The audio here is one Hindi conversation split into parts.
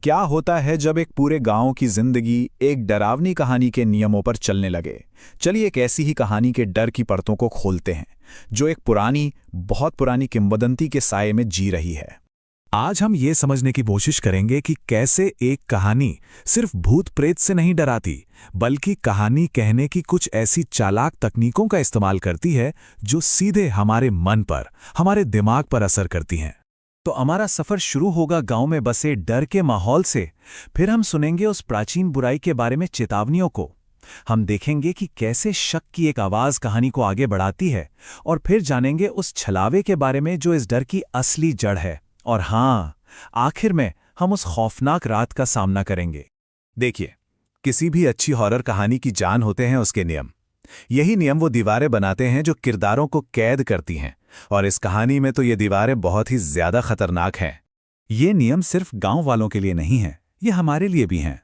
क्या होता है जब एक पूरे गांव की जिंदगी एक डरावनी कहानी के नियमों पर चलने लगे। चलिए एक ऐसी ही कहानी के डर की परतों को खोलते हैं, जो एक पुरानी, बहुत पुरानी किंवदंती के साये में जी रही है। आज हम ये समझने की कोशिश करेंगे कि कैसे एक कहानी सिर्फ भूत प्रेत से नहीं डराती, बल्कि कहानी कहने की कुछ ऐसी चालाक तकनीकों का इस्तेमाल करती है जो सीधे हमारे मन पर, हमारे दिमाग पर असर करती हैं। तो हमारा सफर शुरू होगा गांव में बसे डर के माहौल से। फिर हम सुनेंगे उस प्राचीन बुराई के बारे में चेतावनियों को। हम देखेंगे कि कैसे शक की एक आवाज कहानी को आगे बढ़ाती है, और फिर जानेंगे उस छलावे के बारे में जो इस डर की असली जड़ है। और हाँ, आखिर में हम उस खौफनाक रात का सामना करेंगे। देखिए, किसी भी अच्छी हॉरर कहानी की जान होते हैं उसके नियम। यही नियम वो दीवारें बनाते हैं जो किरदारों को कैद करती हैं, और इस कहानी में तो ये दीवारें बहुत ही ज्यादा खतरनाक हैं। ये नियम सिर्फ गांव वालों के लिए नहीं है, ये हमारे लिए भी हैं।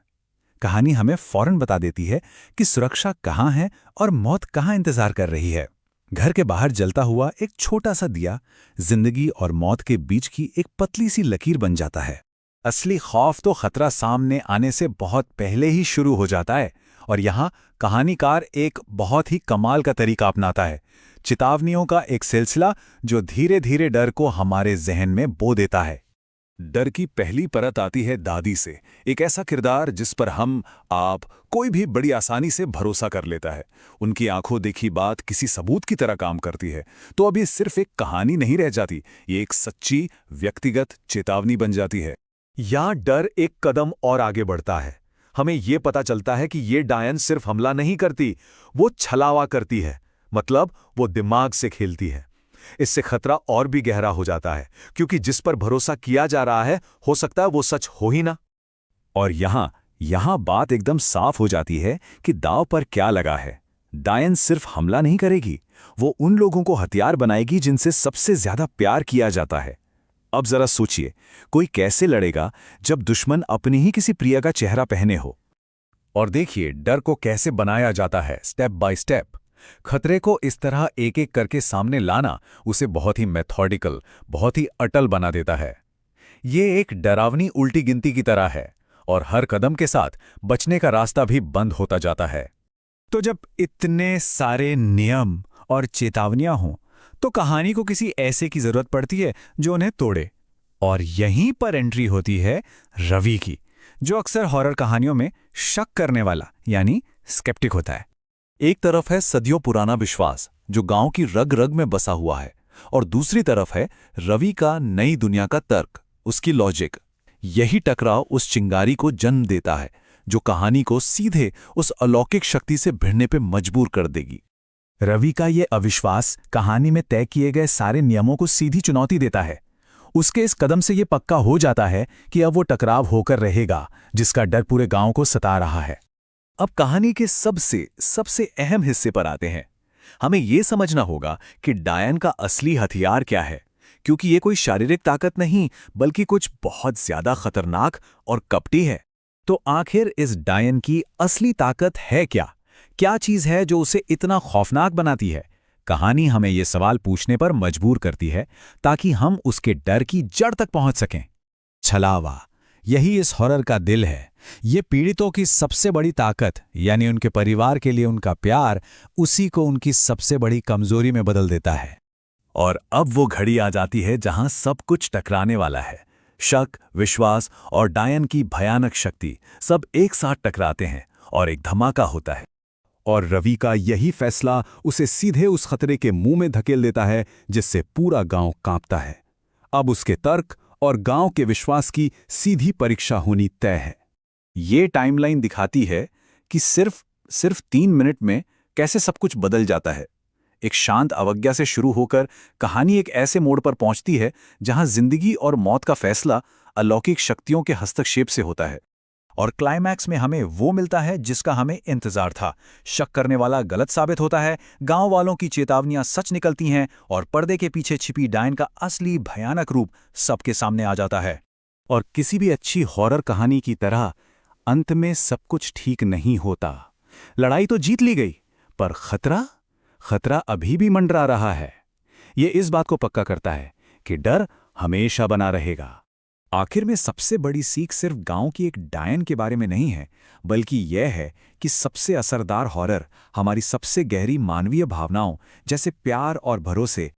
कहानी हमें फौरन बता देती है कि सुरक्षा कहाँ है और मौत कहाँ इंतजार कर रही है। घर के बाहर जलता हुआ एक छोटा सा दिया जिंदगी और मौत के बीच की एक पतली सी लकीर बन जाता है। असली खौफ तो खतरा सामने आने से बहुत पहले ही शुरू हो जाता है, और यहाँ कहानीकार एक बहुत ही कमाल का तरीका अपनाता है। चेतावनियों का एक सिलसिला जो धीरे धीरे डर को हमारे जहन में बो देता है। डर की पहली परत आती है दादी से, एक ऐसा किरदार जिस पर आप कोई भी बड़ी आसानी से भरोसा कर लेता है। उनकी आंखों देखी बात किसी सबूत की तरह काम करती है। तो अब ये सिर्फ एक कहानी नहीं रह जाती, ये एक सच्ची व्यक्तिगत चेतावनी बन जाती है। यहाँ डर एक कदम और आगे बढ़ता है। हमें ये पता चलता है कि ये डायन सिर्फ हमला नहीं करती, वो छलावा करती है। मतलब वो दिमाग से खेलती है। इससे खतरा और भी गहरा हो जाता है, क्योंकि जिस पर भरोसा किया जा रहा है हो सकता है वो सच हो ही ना। और यहां बात एकदम साफ हो जाती है कि दांव पर क्या लगा है। डायन सिर्फ हमला नहीं करेगी, वो उन लोगों को हथियार बनाएगी जिनसे सबसे ज्यादा प्यार किया जाता है। अब जरा सोचिए, कोई कैसे लड़ेगा जब दुश्मन अपनी ही किसी प्रिय का चेहरा पहने हो। और देखिए डर को कैसे बनाया जाता है, स्टेप बाय स्टेप। खतरे को इस तरह एक एक करके सामने लाना उसे बहुत ही मेथोडिकल, बहुत ही अटल बना देता है। ये एक डरावनी उल्टी गिनती की तरह है, और हर कदम के साथ बचने का रास्ता भी बंद होता जाता है। तो जब इतने सारे नियम और चेतावनियां हों, तो कहानी को किसी ऐसे की जरूरत पड़ती है जो उन्हें तोड़े। और यहीं पर एंट्री होती है रवि की, जो अक्सर हॉरर कहानियों में शक करने वाला यानी स्केप्टिक होता है। एक तरफ है सदियों पुराना विश्वास जो गांव की रग रग में बसा हुआ है, और दूसरी तरफ है रवि का नई दुनिया का तर्क, उसकी लॉजिक। यही टकराव उस चिंगारी को जन्म देता है जो कहानी को सीधे उस अलौकिक शक्ति से भिड़ने पे मजबूर कर देगी। रवि का ये अविश्वास कहानी में तय किए गए सारे नियमों को सीधी चुनौती देता है। उसके इस कदम से ये पक्का हो जाता है कि अब वो टकराव होकर रहेगा जिसका डर पूरे गांव को सता रहा है। अब कहानी के सबसे अहम हिस्से पर आते हैं। हमें यह समझना होगा कि डायन का असली हथियार क्या है, क्योंकि ये कोई शारीरिक ताकत नहीं बल्कि कुछ बहुत ज्यादा खतरनाक और कपटी है। तो आखिर इस डायन की असली ताकत है क्या? क्या चीज है जो उसे इतना खौफनाक बनाती है? कहानी हमें ये सवाल पूछने पर मजबूर करती है ताकि हम उसके डर की जड़ तक पहुंच सकें। छलावा, यही इस हॉरर का दिल है। ये पीड़ितों की सबसे बड़ी ताकत यानी उनके परिवार के लिए उनका प्यार, उसी को उनकी सबसे बड़ी कमजोरी में बदल देता है। और अब वो घड़ी आ जाती है जहां सब कुछ टकराने वाला है। शक, विश्वास और डायन की भयानक शक्ति सब एक साथ टकराते हैं और एक धमाका होता है। और रवि का यही फैसला उसे सीधे उस खतरे के मुंह में धकेल देता है जिससे पूरा गांव कांपता है। अब उसके तर्क और गांव के विश्वास की सीधी परीक्षा होनी तय है। ये टाइमलाइन दिखाती है कि सिर्फ 3 मिनट में कैसे सब कुछ बदल जाता है। एक शांत अवज्ञा से शुरू होकर कहानी एक ऐसे मोड़ पर पहुंचती है जहां जिंदगी और मौत का फैसला अलौकिक शक्तियों के हस्तक्षेप से होता है। और क्लाइमैक्स में हमें वो मिलता है जिसका हमें इंतजार था। शक करने वाला गलत साबित होता है, गांव वालों की चेतावनियां सच निकलती हैं, और पर्दे के पीछे छिपी डायन का असली भयानक रूप सबके सामने आ जाता है। और किसी भी अच्छी हॉरर कहानी की तरह अंत में सब कुछ ठीक नहीं होता। लड़ाई तो जीत ली गई, पर खतरा अभी भी मंडरा रहा है। ये इस बात को पक्का करता है कि डर हमेशा बना रहेगा। आखिर में सबसे बड़ी सीख सिर्फ गांव की एक डायन के बारे में नहीं है, बल्कि यह है कि सबसे असरदार हॉरर हमारी सबसे गहरी मानवीय भावनाओं जैसे प्यार और भरोसे